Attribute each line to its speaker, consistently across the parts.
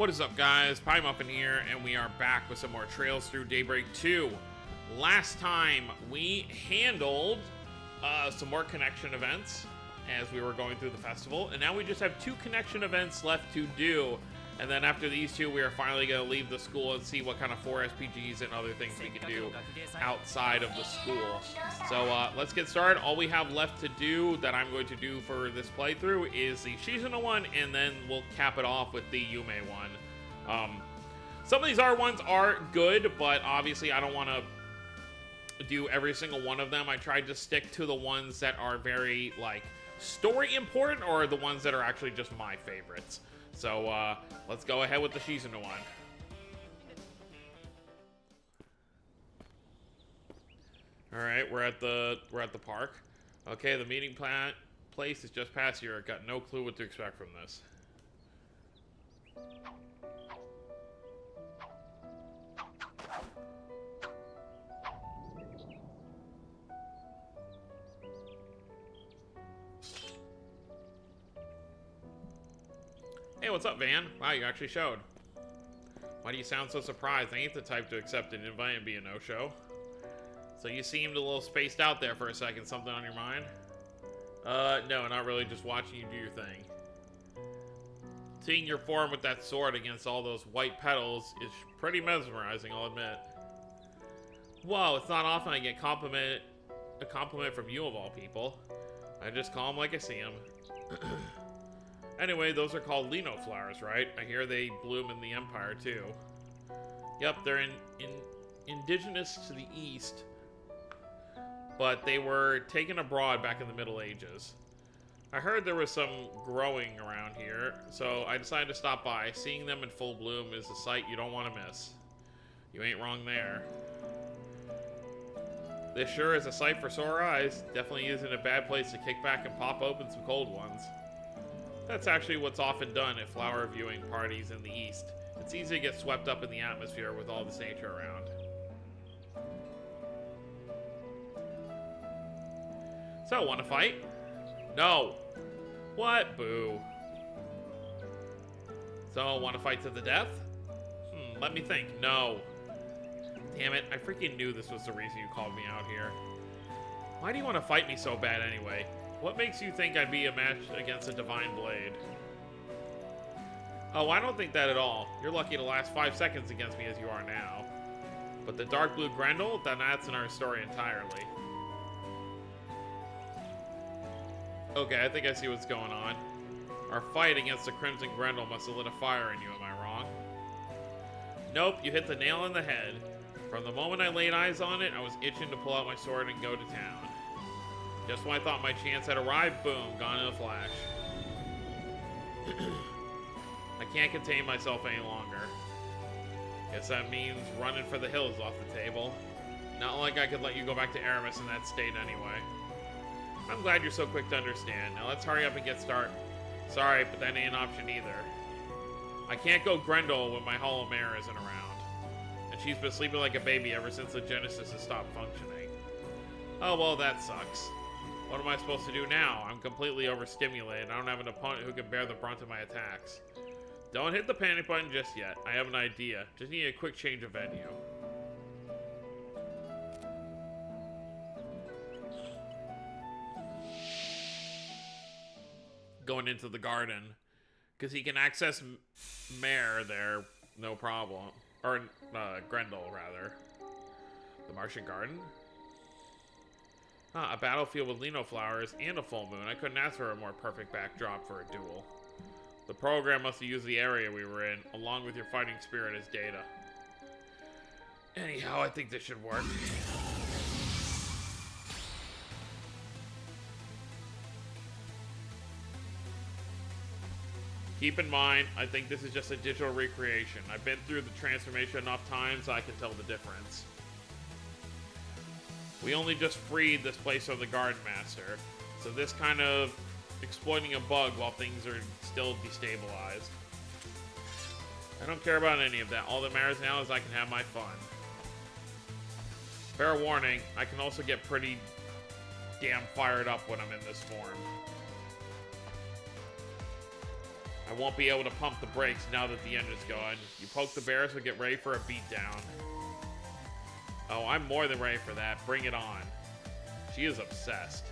Speaker 1: What is up, guys? Pie Muffin here, and we are back with some more Trails Through Daybreak 2. Last time, we handled some more connection events as we were going through the festival, and now we just have 2 connection events left to do. And then after these 2, we are finally going to leave the school and see what kind of 4 SPGs and other things we can do outside of the school. So let's get started. All we have left to do that I'm going to do for this playthrough is the Shizuna one, and then we'll cap it off with the Yume one. Some of these R ones are good, but obviously I don't want to do every single one of them. I tried to stick to the ones that are very, like, story important, or the ones that are actually just my favorites. So, let's go ahead with the Shizuna one. Alright, we're at the park. Okay, the meeting place is just past here. I got no clue what to expect from this. Hey, what's up, Van? Wow, you actually showed. Why do you sound so surprised? I ain't the type to accept an invite and be a no-show. So you seemed a little spaced out there for a second. Something on your mind? No, not really. Just watching you do your thing. Seeing your form with that sword against all those white petals is pretty mesmerizing, I'll admit. Whoa, it's not often I get a compliment from you of all people. I just call them like I see them. Anyway, those are called Lino flowers, right? I hear they bloom in the Empire, too. Yep, they're indigenous to the East, but they were taken abroad back in the Middle Ages. I heard there was some growing around here, so I decided to stop by. Seeing them in full bloom is a sight you don't want to miss. You ain't wrong there. This sure is a sight for sore eyes. Definitely isn't a bad place to kick back and pop open some cold ones. That's actually what's often done at flower viewing parties in the East. It's easy to get swept up in the atmosphere with all this nature around. So, wanna fight? No! What? Boo. So, wanna fight to the death? Let me think. No. Damn it, I freaking knew this was the reason you called me out here. Why do you want to fight me so bad anyway? What makes you think I'd be a match against a divine blade? Oh, I don't think that at all. You're lucky to last 5 seconds against me as you are now. But the dark blue Grendel, then that's in our story entirely. Okay, I think I see what's going on. Our fight against the Crimson Grendel must have lit a fire in you, am I wrong? Nope, you hit the nail on the head. From the moment I laid eyes on it, I was itching to pull out my sword and go to town. Just when I thought my chance had arrived, boom, gone in a flash. I can't contain myself any longer. Guess that means running for the hills off the table. Not like I could let you go back to Aramis in that state anyway. I'm glad you're so quick to understand. Now let's hurry up and get started. Sorry, but that ain't an option either. I can't go Grendel when my Hollow Mare isn't around. And she's been sleeping like a baby ever since the Genesis has stopped functioning. Oh, well, that sucks. What am I supposed to do now? I'm completely overstimulated. I don't have an opponent who can bear the brunt of my attacks. Don't hit the panic button just yet. I have an idea. Just need a quick change of venue. Going into the garden. Because he can access Mare there, no problem. Or, Grendel, rather. The Martian Garden? A battlefield with Lino flowers and a full moon. I couldn't ask for a more perfect backdrop for a duel. The program must have used the area we were in, along with your fighting spirit as data. Anyhow, I think this should work. Keep in mind, I think this is just a digital recreation. I've been through the transformation enough times so I can tell the difference. We only just freed this place from the Garden Master, so this kind of exploiting a bug while things are still destabilized. I don't care about any of that. All that matters now is I can have my fun. Fair warning, I can also get pretty damn fired up when I'm in this form. I won't be able to pump the brakes now that the engine's going. You poke the bear, so get ready for a beatdown. Oh, I'm more than ready for that. Bring it on. She is obsessed.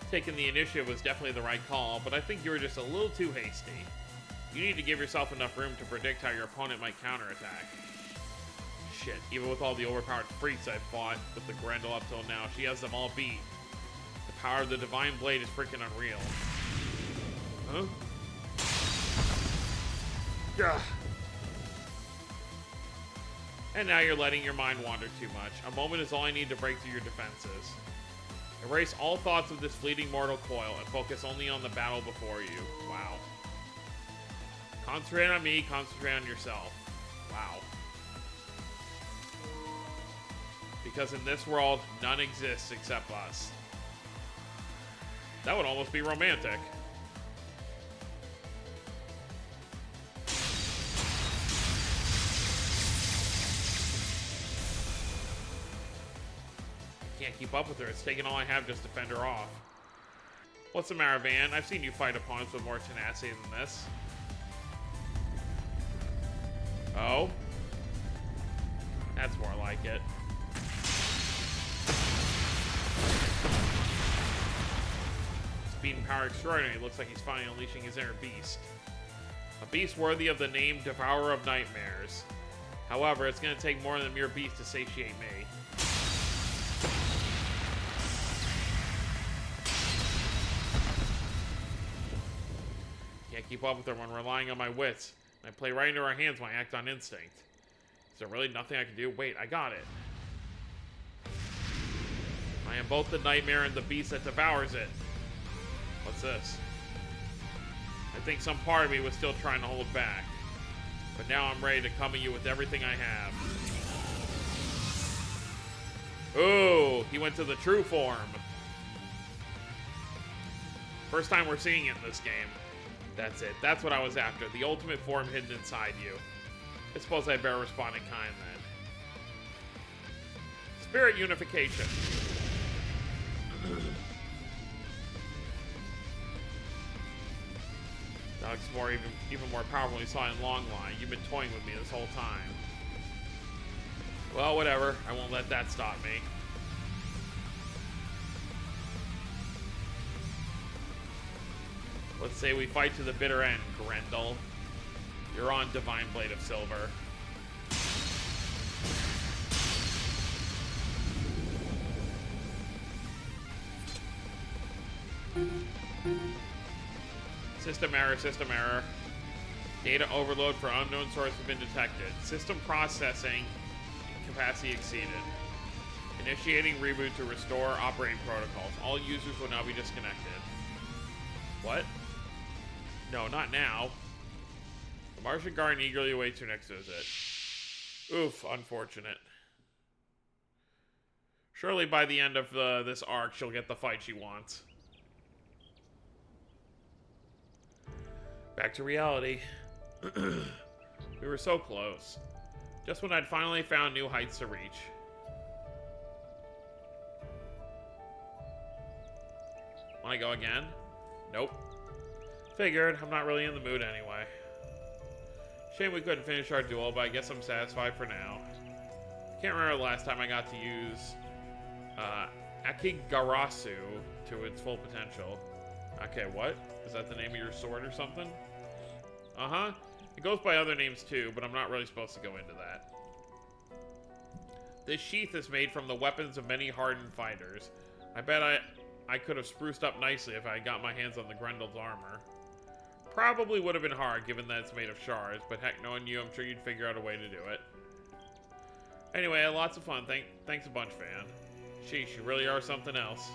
Speaker 1: Taking the initiative was definitely the right call, but I think you were just a little too hasty. You need to give yourself enough room to predict how your opponent might counterattack. Shit, even with all the overpowered freaks I've fought with the Grendel up till now, she has them all beat. The power of the Divine Blade is freaking unreal. Huh? Gah. And now you're letting your mind wander too much. A moment is all I need to break through your defenses. Erase all thoughts of this fleeting mortal coil and focus only on the battle before you. Wow. Concentrate on me, concentrate on yourself. Wow. Because in this world, none exists except us. That would almost be romantic. Can't keep up with her. It's taking all I have just to fend her off. What's the matter, Van? I've seen you fight opponents with more tenacity than this. Oh? That's more like it. Speed and power extraordinary. Looks like he's finally unleashing his inner beast. A beast worthy of the name Devourer of Nightmares. However, it's going to take more than a mere beast to satiate me. Can't keep up with her when relying on my wits. I play right into her hands when I act on instinct. Is there really nothing I can do? Wait, I got it. I am both the nightmare and the beast that devours it. What's this? I think some part of me was still trying to hold back. But now I'm ready to come at you with everything I have. Ooh, he went to the true form. First time we're seeing it in this game. That's it. That's what I was after. The ultimate form hidden inside you. I suppose I better respond in kind then. Spirit unification. That looks more even more powerful than we saw in Long Line. You've been toying with me this whole time. Well, whatever. I won't let that stop me. Let's say we fight to the bitter end, Grendel. You're on Divine Blade of Silver. System error, system error. Data overload for unknown source has been detected. System processing capacity exceeded. Initiating reboot to restore operating protocols. All users will now be disconnected. What? No, not now. The Martian Garden eagerly awaits your next visit. Oof, unfortunate. Surely by the end of this arc, she'll get the fight she wants. Back to reality. We were so close. Just when I'd finally found new heights to reach. Wanna go again? Nope. Figured. I'm not really in the mood anyway. Shame we couldn't finish our duel, but I guess I'm satisfied for now. Can't remember the last time I got to use Akigarasu to its full potential. Okay, what? Is that the name of your sword or something? Uh-huh. It goes by other names too, but I'm not really supposed to go into that. This sheath is made from the weapons of many hardened fighters. I bet I could have spruced up nicely if I had got my hands on the Grendel's armor. Probably would have been hard, given that it's made of shards, but heck, knowing you, I'm sure you'd figure out a way to do it. Anyway, I had lots of fun. Thanks a bunch, Van. Sheesh, you really are something else.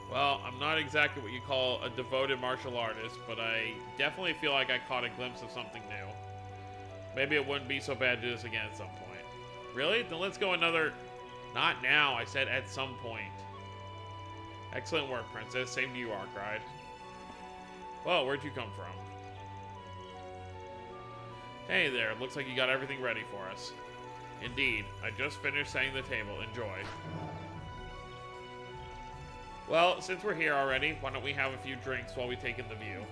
Speaker 1: Well, I'm not exactly what you call a devoted martial artist, but I definitely feel like I caught a glimpse of something new. Maybe it wouldn't be so bad to do this again at some point. Really? Then let's go another... Not now, I said at some point. Excellent work, Princess. Same to you, Arkride. Whoa, where'd you come from? Hey there, looks like you got everything ready for us. Indeed, I just finished setting the table. Enjoy. Well, since we're here already, why don't we have a few drinks while we take in the view?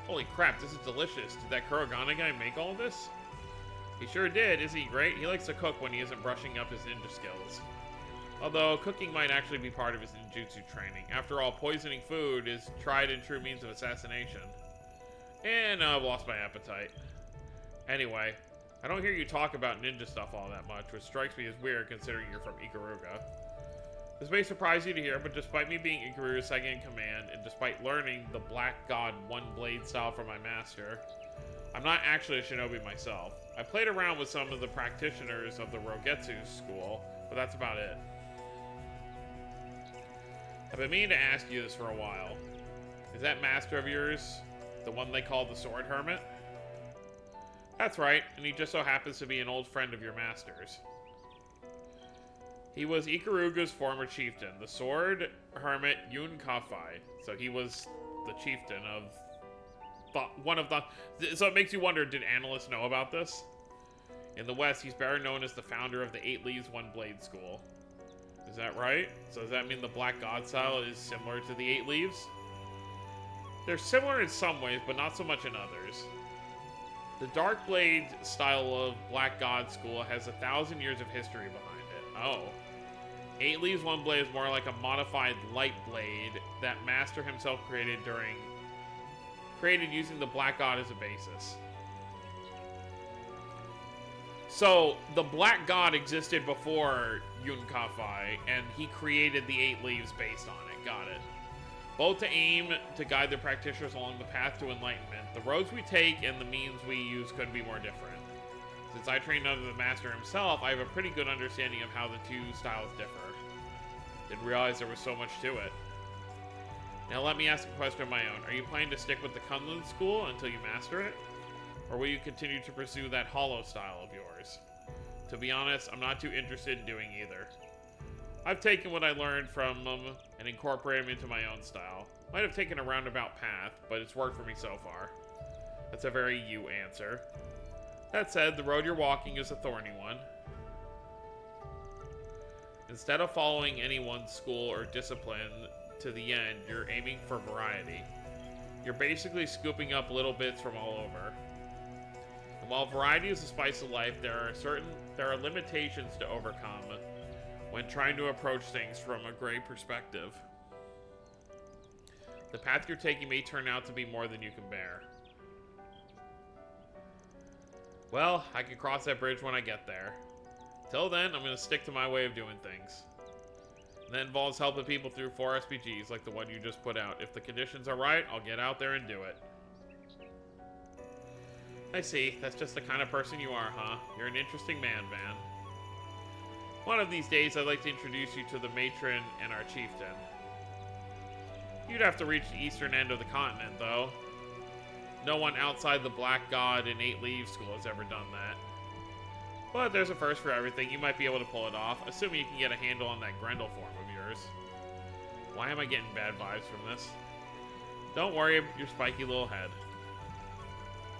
Speaker 1: Holy crap, this is delicious. Did that Kurogane guy make all of this? He sure did. Isn't he great? He likes to cook when he isn't brushing up his ninja skills. Although, cooking might actually be part of his ninjutsu training. After all, poisoning food is tried and true means of assassination. And I've lost my appetite. Anyway, I don't hear you talk about ninja stuff all that much, which strikes me as weird considering you're from Ikaruga. This may surprise you to hear, but despite me being Ikaruga's second in command, and despite learning the Black God one-blade style from my master, I'm not actually a shinobi myself. I played around with some of the practitioners of the Rogetsu school, but that's about it. I've been meaning to ask you this for a while. Is that master of yours the one they call the Sword Hermit? That's right, and he just so happens to be an old friend of your master's. He was Ikaruga's former chieftain, the Sword Hermit Yume. So he was the chieftain of one of the... So it makes you wonder, did analysts know about this? In the West, he's better known as the founder of the 8 Leaves One Blade School. Is that right? So does that mean the Black God style is similar to the 8 Leaves? They're similar in some ways, but not so much in others. The Dark Blade style of Black God School has 1,000 years of history behind it. Oh. 8 Leaves One Blade is more like a modified light blade that Master himself created using the Black God as a basis. So, the Black God existed before Yume, and he created the 8 Leaves based on it. Got it. Both to aim to guide the practitioners along the path to enlightenment, the roads we take and the means we use couldn't be more different. Since I trained under the Master himself, I have a pretty good understanding of how the two styles differ. Didn't realize there was so much to it. Now let me ask a question of my own. Are you planning to stick with the Kunlun school until you master it? Or will you continue to pursue that hollow style of yours? To be honest, I'm not too interested in doing either. I've taken what I learned from them and incorporated them into my own style. Might have taken a roundabout path, but it's worked for me so far. That's a very you answer. That said, the road you're walking is a thorny one. Instead of following any one school or discipline to the end, you're aiming for variety. You're basically scooping up little bits from all over. And while variety is the spice of life, there are limitations to overcome when trying to approach things from a gray perspective. The path you're taking may turn out to be more than you can bear. Well, I can cross that bridge when I get there. Till then, I'm going to stick to my way of doing things. And that involves helping people through 4 SPGs like the one you just put out. If the conditions are right, I'll get out there and do it. I see. That's just the kind of person you are, huh? You're an interesting man, Van. One of these days, I'd like to introduce you to the matron and our chieftain. You'd have to reach the eastern end of the continent, though. No one outside the Black God and 8 Leaves School has ever done that. But there's a first for everything. You might be able to pull it off, assuming you can get a handle on that Grendel form of yours. Why am I getting bad vibes from this? Don't worry, your spiky little head.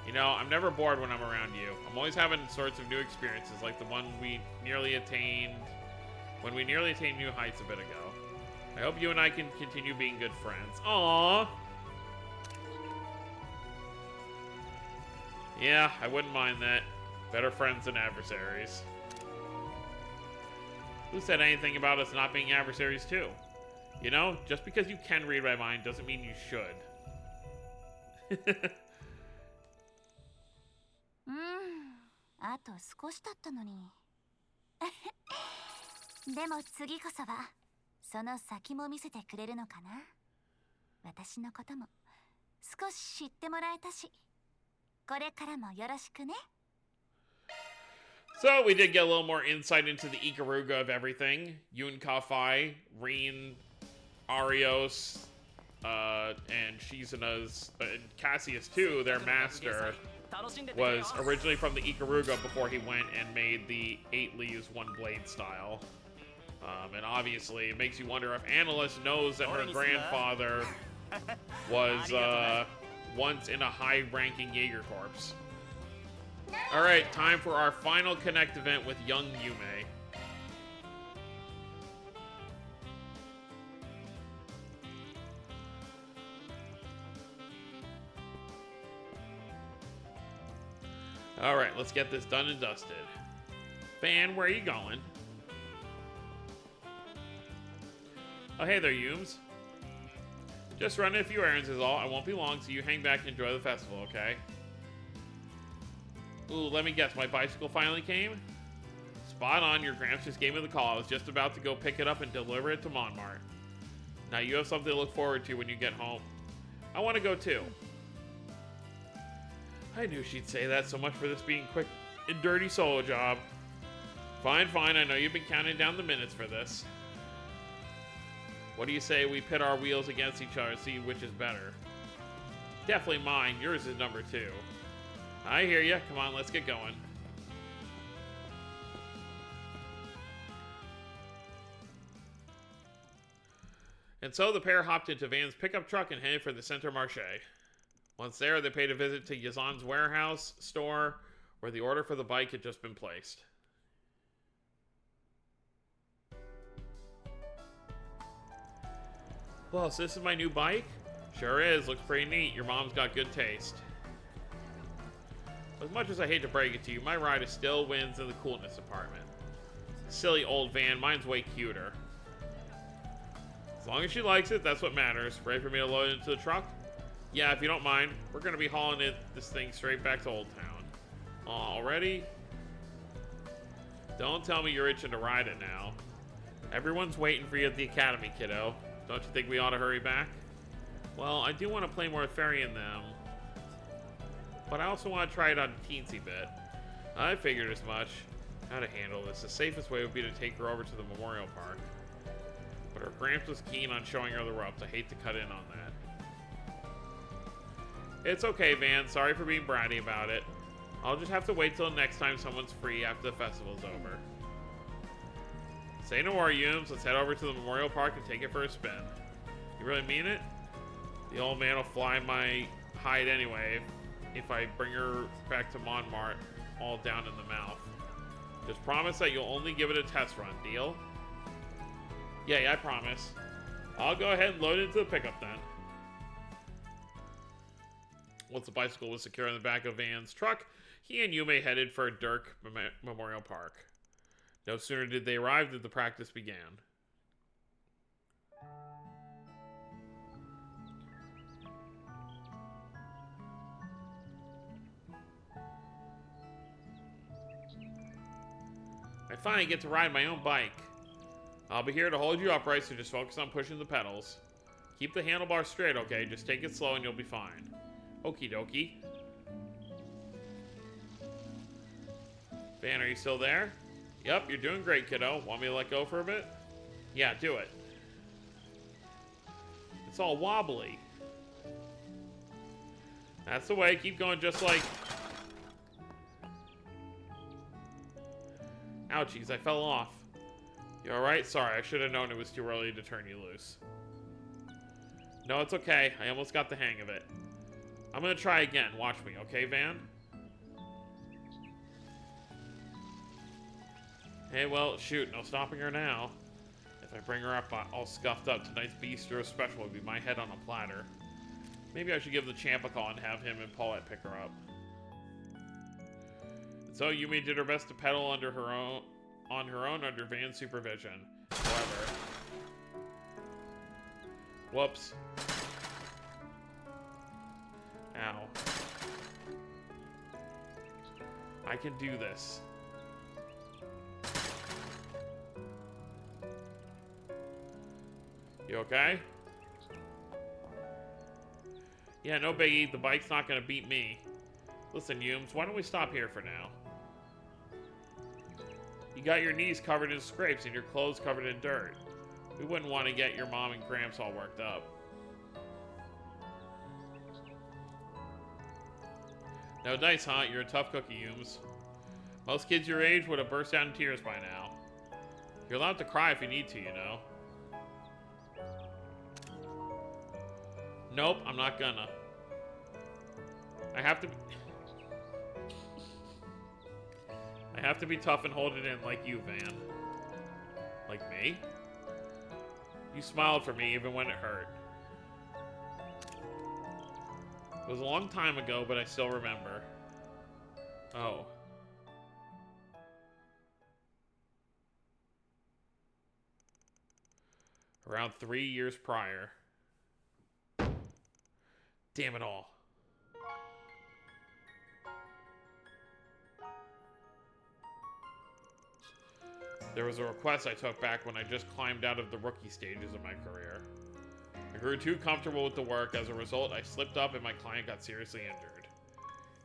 Speaker 1: You know, I'm never bored when I'm around you. I'm always having sorts of new experiences, like the one we nearly attained when we nearly attained new heights a bit ago. I hope you and I can continue being good friends. Aww! Yeah, I wouldn't mind that. Better friends than adversaries. Who said anything about us not being adversaries too? You know, just because you can read my mind doesn't mean you should.
Speaker 2: あと少しだったのに。でも次こそはその先も見せてくれるのかな。私のことも少し知ってもらえたし、これからもよろしくね。
Speaker 1: So we did get a little more insight into the Ikaruga of everything. Yume, Rin, Arios, and Shizuna's, and Cassius too, their master, was originally from the Ikaruga before he went and made the 8 Leaves One Blade style. And obviously, it makes you wonder if Annalise knows that her grandfather was once in a high-ranking Jaeger Corps. Alright, time for our final Connect event with young Yume. Alright, let's get this done and dusted. Fan, where are you going? Oh, hey there, Yumes. Just running a few errands is all. I won't be long, so you hang back and enjoy the festival, okay? Ooh, let me guess. My bicycle finally came? Spot on. Your Gramps just gave me the call. I was just about to go pick it up and deliver it to Montmartre. Now you have something to look forward to when you get home. I want to go too. I knew she'd say that. So much for this being quick and dirty solo job. Fine, fine. I know you've been counting down the minutes for this. What do you say we pit our wheels against each other and see which is better? Definitely mine. Yours is number 2. I hear ya. Come on, let's get going. And so the pair hopped into Van's pickup truck and headed for the Center Marché. Once there, they paid a visit to Yazan's warehouse store, where the order for the bike had just been placed. Well, so this is my new bike? Sure is. Looks pretty neat. Your mom's got good taste. As much as I hate to break it to you, my ride is still wins in the coolness department. Silly old van. Mine's way cuter. As long as she likes it, that's what matters. Ready for me to load it into the truck? Yeah, if you don't mind. We're going to be hauling this thing straight back to Old Town. Already? Don't tell me you're itching to ride it now. Everyone's waiting for you at the academy, kiddo. Don't you think we ought to hurry back? Well, I do want to play more Fairy in them, but I also want to try it on a teensy bit. I figured as much. How to handle this. The safest way would be to take her over to the Memorial Park. But her Gramps was keen on showing her the ropes. I hate to cut in on that. It's okay, Van. Sorry for being bratty about it. I'll just have to wait till next time someone's free after the festival's over. Say no more, Yumes. Let's head over to the Memorial Park and take it for a spin. You really mean it? The old man will fly my hide anyway if I bring her back to Montmartre all down in the mouth. Just promise that you'll only give it a test run, deal? Yeah, I promise. I'll go ahead and load it into the pickup then. Once the bicycle was secure in the back of Van's truck, he and Yume headed for Dirk Memorial Park. No sooner did they arrive than the practice began. I finally get to ride my own bike. I'll be here to hold you upright, so just focus on pushing the pedals. Keep the handlebar straight, okay? Just take it slow and you'll be fine. Okie dokie. Van, are you still there? Yep, you're doing great, kiddo. Want me to let go for a bit? Yeah, do it. It's all wobbly. That's the way. Keep going just like... Ouchies, I fell off. You alright? Sorry, I should have known it was too early to turn you loose. No, it's okay. I almost got the hang of it. I'm gonna try again. Watch me, okay, Van? Hey, well, shoot, no stopping her now. If I bring her up all scuffed up, tonight's bistro special would be my head on a platter. Maybe I should give the champ a call and have him and Paulette pick her up. And so Yume did her best to pedal on her own under Van's supervision. However... Whoops. Ow. I can do this. You okay? Yeah, no biggie. The bike's not gonna beat me. Listen, Yumes, why don't we stop here for now? You got your knees covered in scrapes and your clothes covered in dirt. We wouldn't want to get your mom and Gramps all worked up. No dice, huh? You're a tough cookie, Yumes. Most kids your age would have burst out in tears by now. You're allowed to cry if you need to, you know. Nope, I'm not gonna. I have to be tough and hold it in like you, Van. Like me? You smiled for me even when it hurt. It was a long time ago, but I still remember. Oh. Around 3 years prior. Damn it all. There was a request I took back when I just climbed out of the rookie stages of my career. I grew too comfortable with the work. As a result, I slipped up and my client got seriously injured.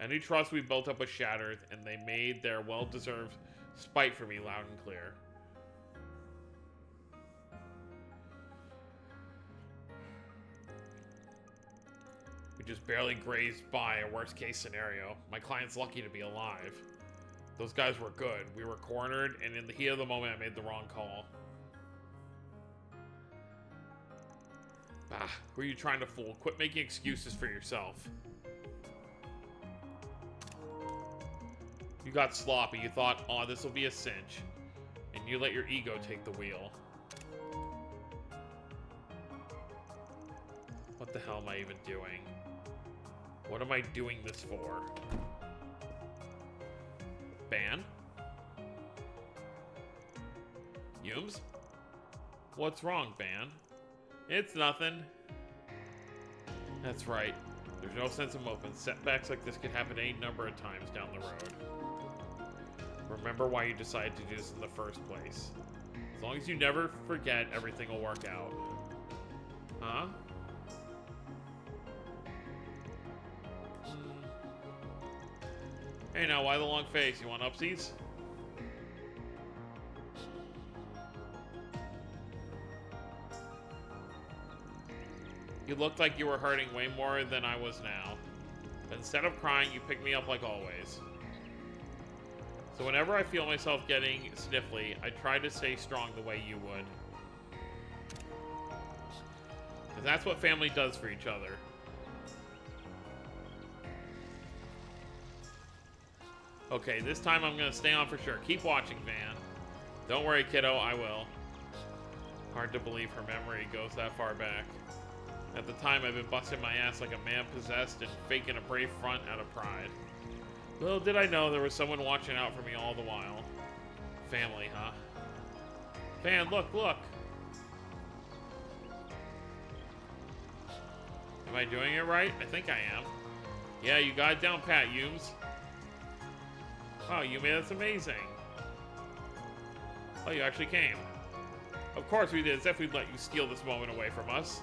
Speaker 1: Any trust we built up was shattered, and they made their well-deserved spite for me loud and clear. We just barely grazed by a worst-case scenario. My client's lucky to be alive. Those guys were good. We were cornered, and in the heat of the moment, I made the wrong call. Ah, who are you trying to fool? Quit making excuses for yourself. You got sloppy. You thought, oh, this will be a cinch. And you let your ego take the wheel. What the hell am I even doing? What am I doing this for? Ban? Yumes? What's wrong, Ban? It's nothing. That's right. There's no sense of moping. Setbacks like this could happen any number of times down the road. Remember why you decided to do this in the first place. As long as you never forget, everything will work out. Huh? Hey now, why the long face? You want upsies? You looked like you were hurting way more than I was now. But instead of crying, you picked me up like always. So whenever I feel myself getting sniffly, I try to stay strong the way you would. Because that's what family does for each other. Okay, this time I'm going to stay on for sure. Keep watching, Van. Don't worry, kiddo, I will. Hard to believe her memory goes that far back. At the time, I've been busting my ass like a man possessed and faking a brave front out of pride. Little did I know there was someone watching out for me all the while. Family, huh? Van, look, look! Am I doing it right? I think I am. Yeah, you got it down pat, Yumes. Wow, Yume, that's amazing. Oh, you actually came. Of course we did, as if we'd let you steal this moment away from us.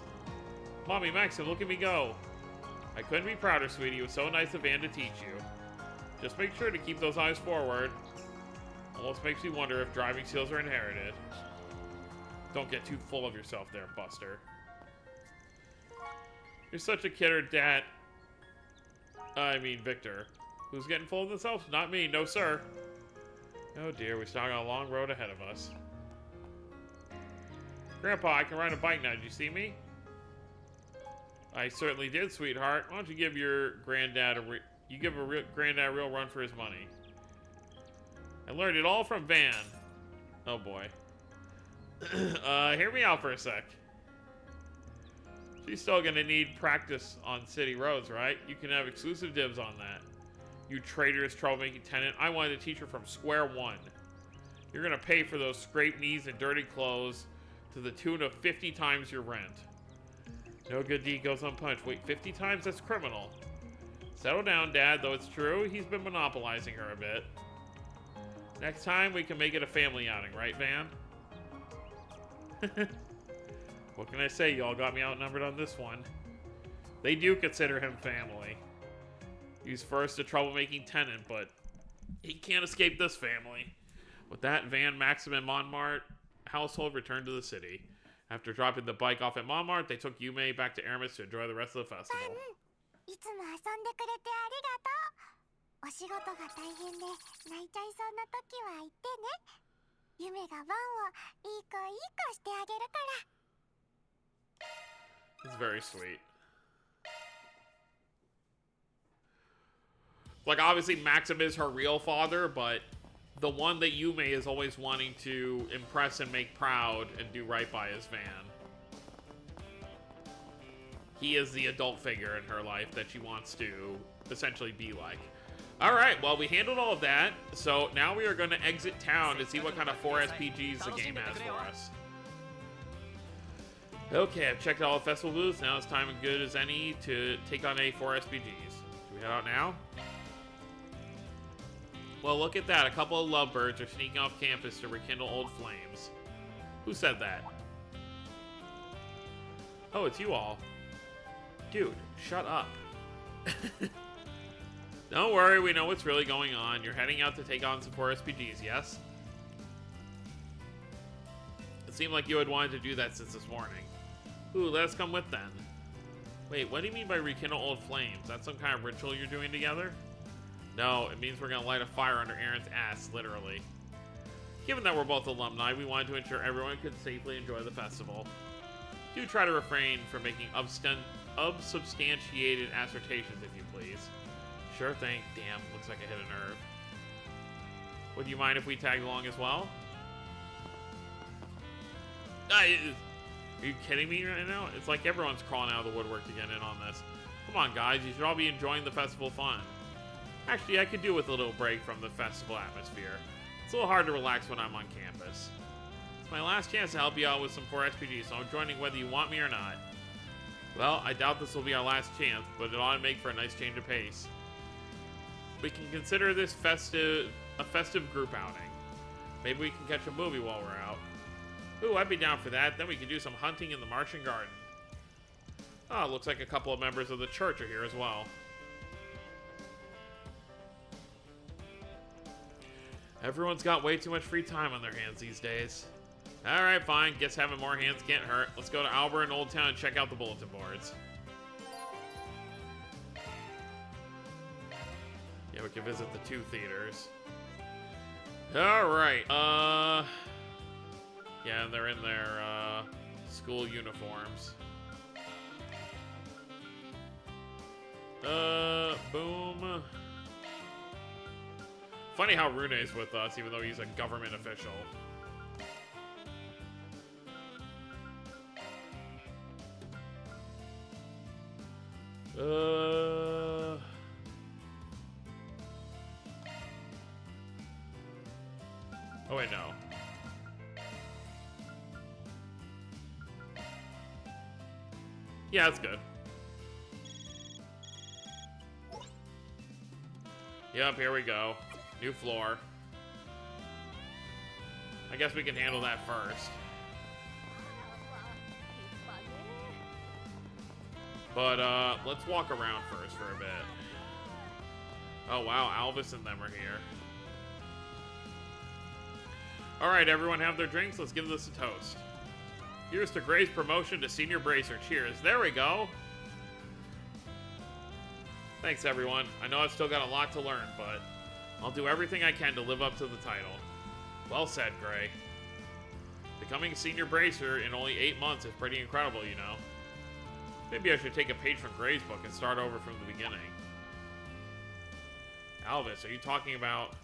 Speaker 1: Mommy, Maxim, look at me go. I couldn't be prouder, sweetie. It was so nice of Van to teach you. Just make sure to keep those eyes forward. Almost makes me wonder if driving skills are inherited. Don't get too full of yourself there, Buster. You're such a kidder, Dad. I mean, Victor. Who's getting full of themselves? Not me, no sir. Oh dear, we still got a long road ahead of us. Grandpa, I can ride a bike now. Did you see me? I certainly did, sweetheart. Why don't you give your granddad granddad a real run for his money? I learned it all from Van. Oh boy. Hear me out for a sec. She's still gonna need practice on city roads, right? You can have exclusive dibs on that. You traitorous troublemaking tenant. I wanted to teach her from square one. You're gonna pay for those scraped knees and dirty clothes to the tune of 50 times your rent. No good deed goes unpunished. Wait, 50 times? That's criminal. Settle down, Dad. Though it's true, he's been monopolizing her a bit. Next time, we can make it a family outing, right, Van? What can I say? Y'all got me outnumbered on this one. They do consider him family. He's first a troublemaking tenant, but he can't escape this family. With that, Van, Maxim, and Montmartre household returned to the city. After dropping the bike off at Montmartre, they took Yume back to Aramis to enjoy the rest of the festival.
Speaker 2: いつも遊んでくれてありがとう。お仕事が大変で泣いちゃいそうな時は言ってね。ユメがワンをいい子してあげるから。
Speaker 1: It's very sweet. Like, obviously Maxim is her real father, but the one that Yume is always wanting to impress and make proud and do right by is Van. He is the adult figure in her life that she wants to essentially be like. Alright, well, we handled all of that, so now we are going to exit town to see what kind of 4 SPGs the game has for us. Okay, I've checked all the festival booths. Now it's time as good as any to take on a 4 SPGs. Should we head out now? Well, look at that. A couple of lovebirds are sneaking off campus to rekindle old flames. Who said that? Oh, it's you all. Dude, shut up. Don't worry, we know what's really going on. You're heading out to take on some 4 SPGs, yes? It seemed like you had wanted to do that since this morning. Ooh, let us come with then. Wait, what do you mean by rekindle old flames? That's some kind of ritual you're doing together? No, it means we're gonna light a fire under Aaron's ass, literally. Given that we're both alumni, we wanted to ensure everyone could safely enjoy the festival. Do try to refrain from making unsubstantiated assertions, if you please. Sure thing. Damn, looks like I hit a nerve. Would you mind if we tagged along as well? Are you kidding me right now? It's like everyone's crawling out of the woodwork to get in on this. Come on, guys. You should all be enjoying the festival fun. Actually, I could do with a little break from the festival atmosphere. It's a little hard to relax when I'm on campus. It's my last chance to help you out with some 4 SPGs, so I'm joining whether you want me or not. Well, I doubt this will be our last chance, but it ought to make for a nice change of pace. We can consider this a festive group outing. Maybe we can catch a movie while we're out. Ooh, I'd be down for that. Then we can do some hunting in the Martian Garden. Oh, looks like a couple of members of the church are here as well. Everyone's got way too much free time on their hands these days. Alright, fine. Guess having more hands can't hurt. Let's go to Albert and Old Town and check out the bulletin boards. Yeah, we can visit the 2 theaters. Alright, yeah, they're in their, school uniforms. Boom. Funny how Rune's with us, even though he's a government official. Oh wait, no. Yeah, that's good. Yep, here we go. New floor. I guess we can handle that first. But, let's walk around first for a bit. Oh, wow, Alvis and them are here. Alright, everyone have their drinks. Let's give this a toast. Here's to Gray's promotion to Senior Bracer. Cheers. There we go. Thanks, everyone. I know I've still got a lot to learn, but I'll do everything I can to live up to the title. Well said, Gray. Becoming Senior Bracer in only 8 months is pretty incredible, you know. Maybe I should take a page from Gray's book and start over from the beginning. Alvis, are you talking about...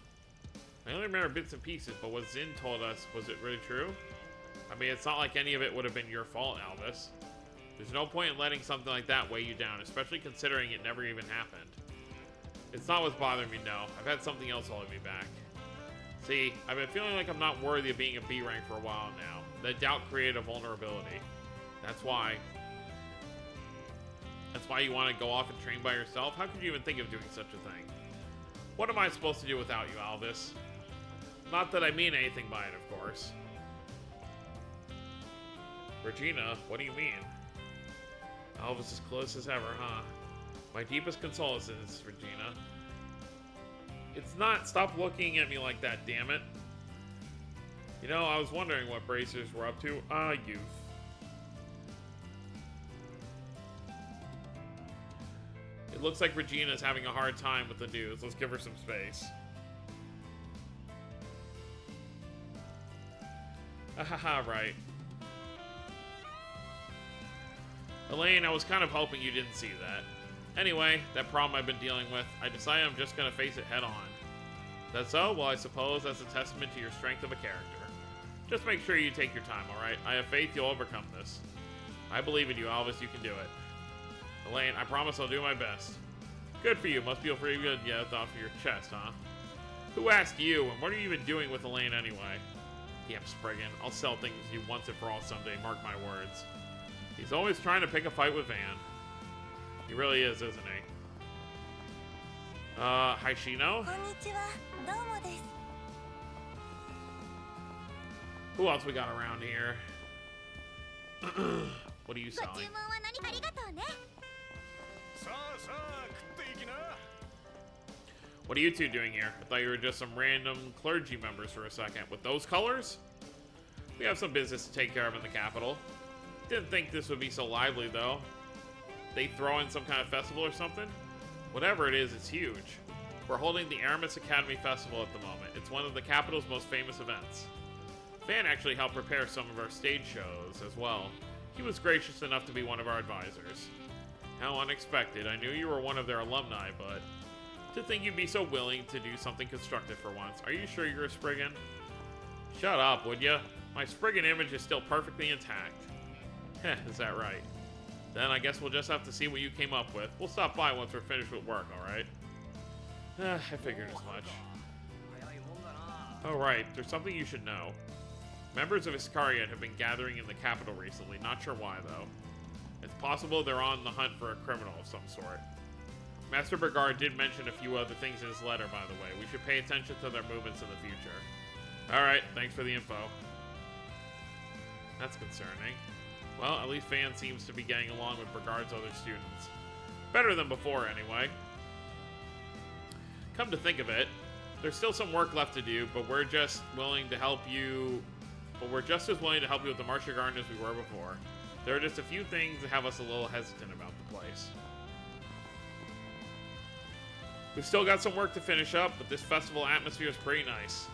Speaker 1: I only remember bits and pieces, but what Zin told us, was it really true? I mean, it's not like any of it would have been your fault, Alvis. There's no point in letting something like that weigh you down, especially considering it never even happened. It's not what's bothering me, no. I've had something else holding me back. See, I've been feeling like I'm not worthy of being a B rank for a while now. That doubt created a vulnerability. That's why you want to go off and train by yourself? How could you even think of doing such a thing? What am I supposed to do without you, Alvis? Not that I mean anything by it, of course. Regina, what do you mean? Alvis is close as ever, huh? My deepest condolences, Regina. It's not. Stop looking at me like that, damn it. You know, I was wondering what Bracers were up to. Ah, youth. It looks like Regina's having a hard time with the news. Let's give her some space. Haha, right. Elaine, I was kind of hoping you didn't see that. Anyway, that problem I've been dealing with, I decided I'm just gonna face it head on. That's so? Well, I suppose that's a testament to your strength of a character. Just make sure you take your time, alright? I have faith you'll overcome this. I believe in you, Alvis, you can do it. Elaine, I promise I'll do my best. Good for you, must feel pretty good, yeah, off of your chest, huh? Who asked you, and what are you even doing with Elaine anyway? Yep, Spriggan, I'll sell things with you once and for all someday, mark my words. He's always trying to pick a fight with Van. He really is, isn't he? Hi, Shino? Who else we got around here? What are you selling? What are you two doing here? I thought you were just some random clergy members for a second. With those colors? We have some business to take care of in the capital. Didn't think this would be so lively, though. They throw in some kind of festival or something? Whatever it is, it's huge. We're holding the Aramis Academy Festival at the moment. It's one of the capital's most famous events. Van actually helped prepare some of our stage shows as well. He was gracious enough to be one of our advisors. How unexpected. I knew you were one of their alumni, but to think you'd be so willing to do something constructive for once. Are you sure you're a Spriggan? Shut up, would ya? My Spriggan image is still perfectly intact. Heh, is that right? Then I guess we'll just have to see what you came up with. We'll stop by once we're finished with work, alright? I figured as much. Oh right, there's something you should know. Members of Iscariot have been gathering in the capital recently, not sure why though. It's possible they're on the hunt for a criminal of some sort. Master Bergard did mention a few other things in his letter, by the way. We should pay attention to their movements in the future. Alright, thanks for the info. That's concerning. Well, at least Van seems to be getting along with Bergard's other students. Better than before, anyway. Come to think of it, there's still some work left to do, but we're just willing to help you... But we're just as willing to help you with the Martial Garden as we were before. There are just a few things that have us a little hesitant about the place. We've still got some work to finish up, but this festival atmosphere is pretty nice.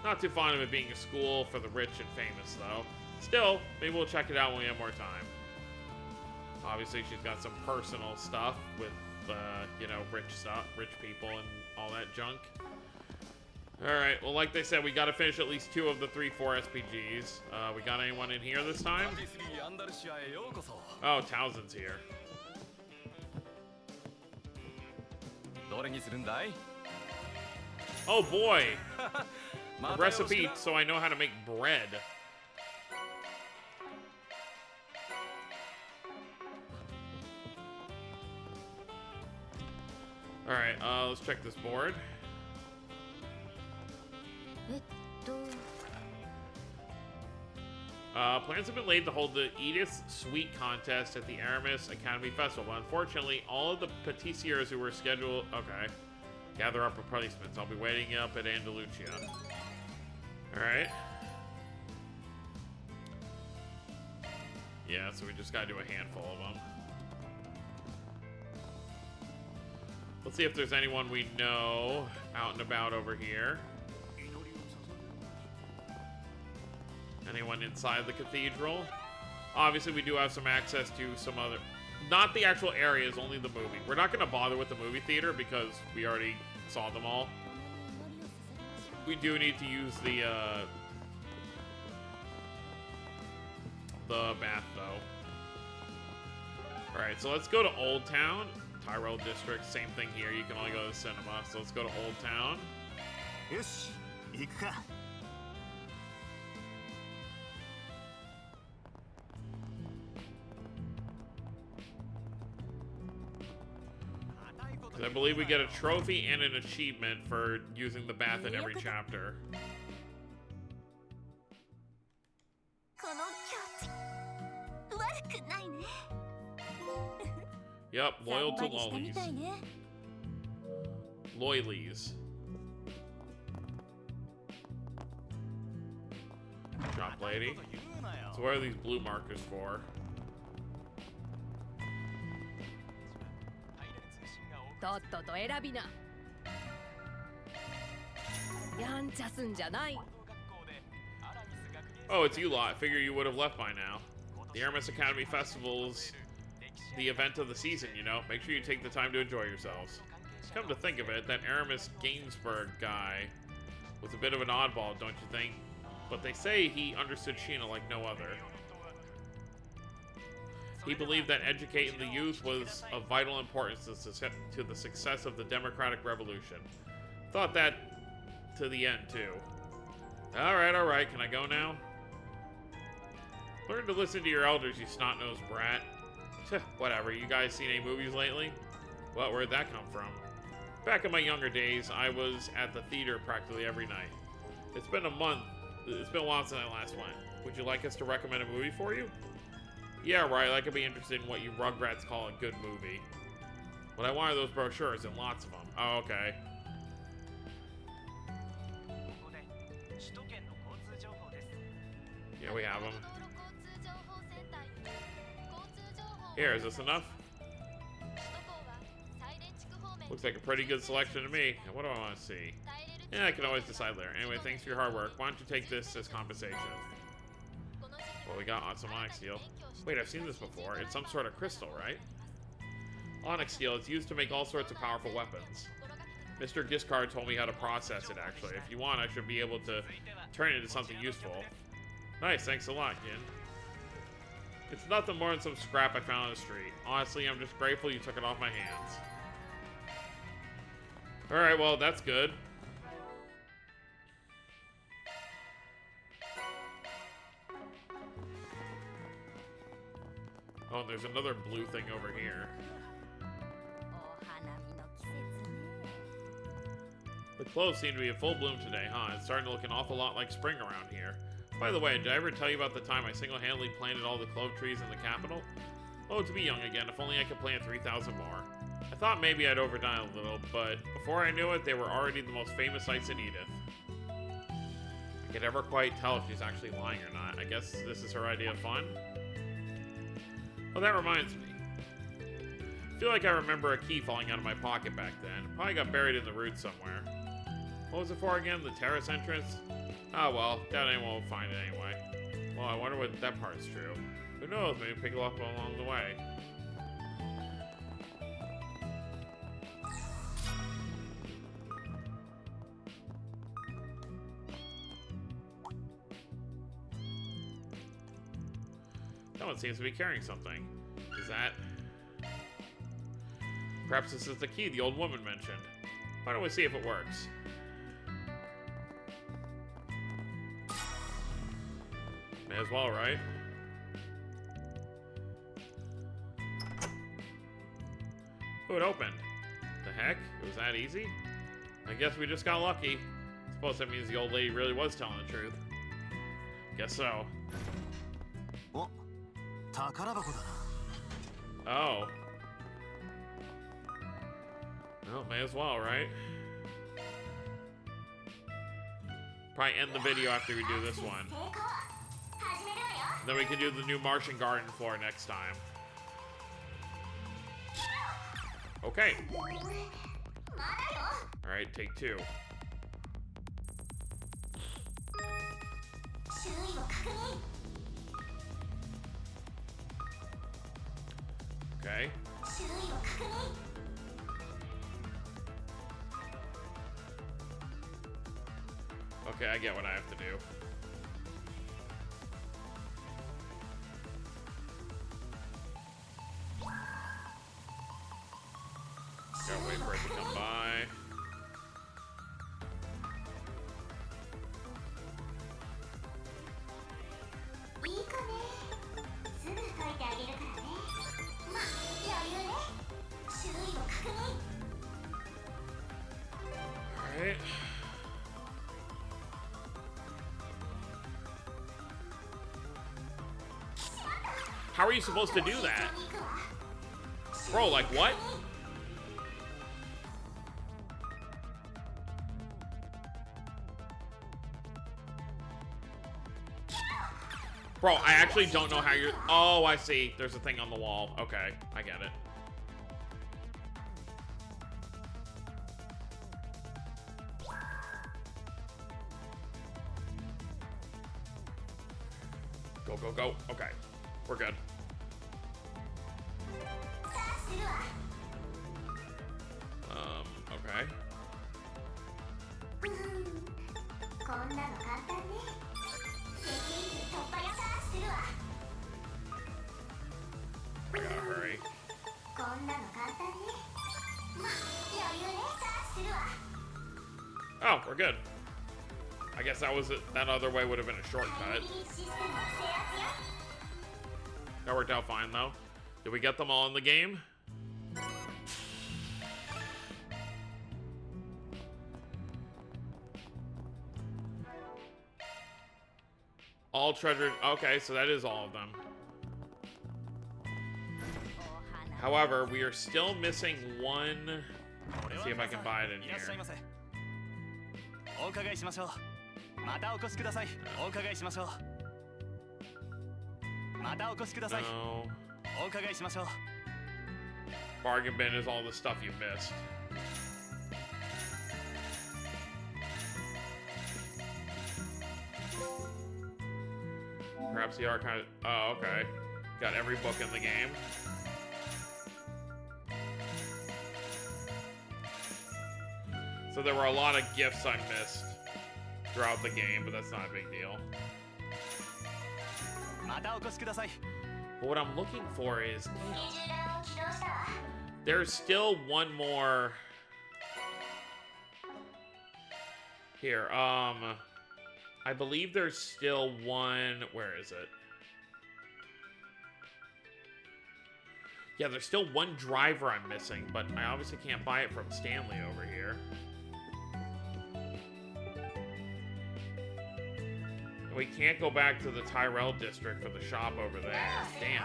Speaker 1: Not too fond of it being a school for the rich and famous, though. Still, maybe we'll check it out when we have more time. Obviously, she's got some personal stuff with, you know, rich people and all that junk. Alright, well, like they said, we gotta finish at least 2 of the 3-4 SPGs. We got anyone in here this time? Oh, Townsend's here. Oh boy! A recipe so I know how to make bread. Alright, let's check this board. Plans have been laid to hold the Edith's Sweet Contest at the Aramis Academy Festival, but unfortunately, all of the patissiers who were scheduled... Okay. Gather up replacements. I'll be waiting up at Andalusia. Alright. Yeah, so we just gotta do a handful of them. Let's see if there's anyone we know out and about over here. Anyone inside the cathedral? Obviously, we do have some access to some other... Not the actual areas, only the movie. We're not going to bother with the movie theater because we already saw them all. We do need to use the bath, though. Alright, so let's go to Old Town. Tyrell District, same thing here. You can only go to the cinema. So let's go to Old Town.
Speaker 3: Yoshi, iku ka.
Speaker 1: I believe we get a trophy and an achievement for using the bath in every chapter. Yep, loyal to lollies. Loylies. Shop lady. So what are these blue markers for? Oh, it's you lot. Figure you would have left by now. The Aramis Academy Festival's the event of the season, you know. Make sure you take the time to enjoy yourselves. Come to think of it, that Aramis Gainsbourg guy was a bit of an oddball, don't you think? But they say he understood Sheena like no other. He believed that educating the youth was of vital importance to the success of the democratic revolution. Thought that to the end, too. Alright, can I go now? Learn to listen to your elders, you snot-nosed brat. Whatever, you guys seen any movies lately? Well, where'd that come from? Back in my younger days, I was at the theater practically every night. It's been a month. It's been a while since I last went. Would you like us to recommend a movie for you? Yeah, right, I could be interested in what you rugrats call a good movie. But I wanted those brochures and lots of them. Oh, okay. Yeah, we have them. Here, is this enough? Looks like a pretty good selection to me. What do I want to see? Yeah, I can always decide later. Anyway, thanks for your hard work. Why don't you take this as compensation? Well, we got some onyx steel. Wait, I've seen this before. It's some sort of crystal, right? Onyx steel is used to make all sorts of powerful weapons. Mr. Giscard told me how to process it, actually. If you want, I should be able to turn it into something useful. Nice, thanks a lot, Yin. It's nothing more than some scrap I found on the street. Honestly, I'm just grateful you took it off my hands. Alright, well, that's good. Oh, and there's another blue thing over here. The cloves seem to be in full bloom today, huh? It's starting to look an awful lot like spring around here. By the way, did I ever tell you about the time I single-handedly planted all the clove trees in the capital? Oh, to be young again, if only I could plant 3,000 more. I thought maybe I'd overdone a little, but before I knew it, they were already the most famous sights in Edith. I could never quite tell if she's actually lying or not. I guess this is her idea of fun? Oh, that reminds me. I feel like I remember a key falling out of my pocket back then. Probably got buried in the roots somewhere. What was it for again? The terrace entrance? Oh well, doubt anyone will find it anyway. Well, I wonder what that part's true. Who knows, maybe pick it up along the way. Someone seems to be carrying something. Is that... Perhaps this is the key the old woman mentioned. Why don't we see if it works? May as well, right? Oh, it opened. The heck? It was that easy? I guess we just got lucky. Suppose that means the old lady really was telling the truth. Guess so. Oh. Well, may as well, right? Probably end the video after we do this one. Then we can do the new Martian Garden floor next time. Okay. Alright, take two. Okay. Okay, I get what I have to do. Gotta wait for it to come by. Alright. How are you supposed to do that? Bro, like what? Bro, I actually don't know how you're... Oh, I see. There's a thing on the wall. Okay, I get it. Go, go, go. Okay. We're good. Okay. I gotta hurry. Oh, we're good. I guess that was it. That other way would have been a shortcut. That worked out fine, though. Did we get them all in the game? All treasured. Okay, so that is all of them. However, we are still missing one. Let's see if I can buy it in here. No. Bargain bin is all the stuff you missed. Perhaps the archive. Oh, okay. Got every book in the game. So there were a lot of gifts I missed throughout the game, but that's not a big deal. But what I'm looking for is... There's still one more... Here, I believe there's still one... Where is it? Yeah, there's still one driver I'm missing, but I obviously can't buy it from Stanley over here. We can't go back to the Tyrell district for the shop over there. Damn.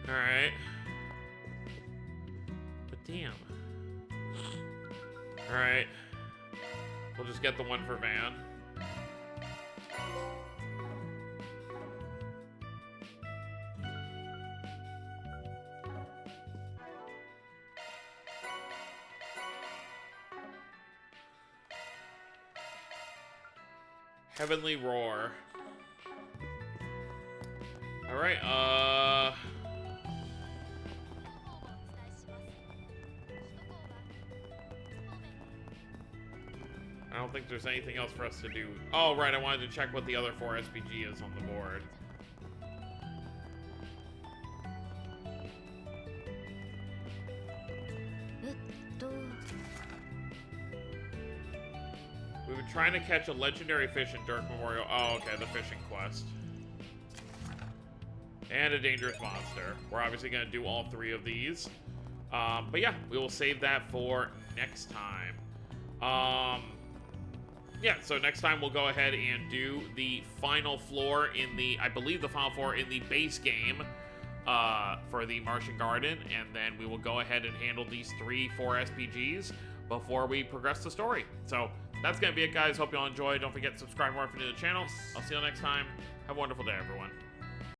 Speaker 1: Alright. But damn. Alright. We'll just get the one for Van. Heavenly Roar. Alright, I don't think there's anything else for us to do. Oh, right, I wanted to check what the other 4 SPG is on the board. We were trying to catch a legendary fish in Dirk Memorial. Oh, okay, the fishing quest. And a dangerous monster. We're obviously going to do all 3 of these. But yeah, we will save that for next time. Yeah, so next time we'll go ahead and do the final floor in the, I believe the final floor in the base game for the Martian Garden, and then we will go ahead and handle these 4 SPGs before we progress the story. So that's going to be it, guys. Hope you all enjoyed. Don't forget to subscribe more if you're new to the channel. I'll see you next time. Have a wonderful day, everyone.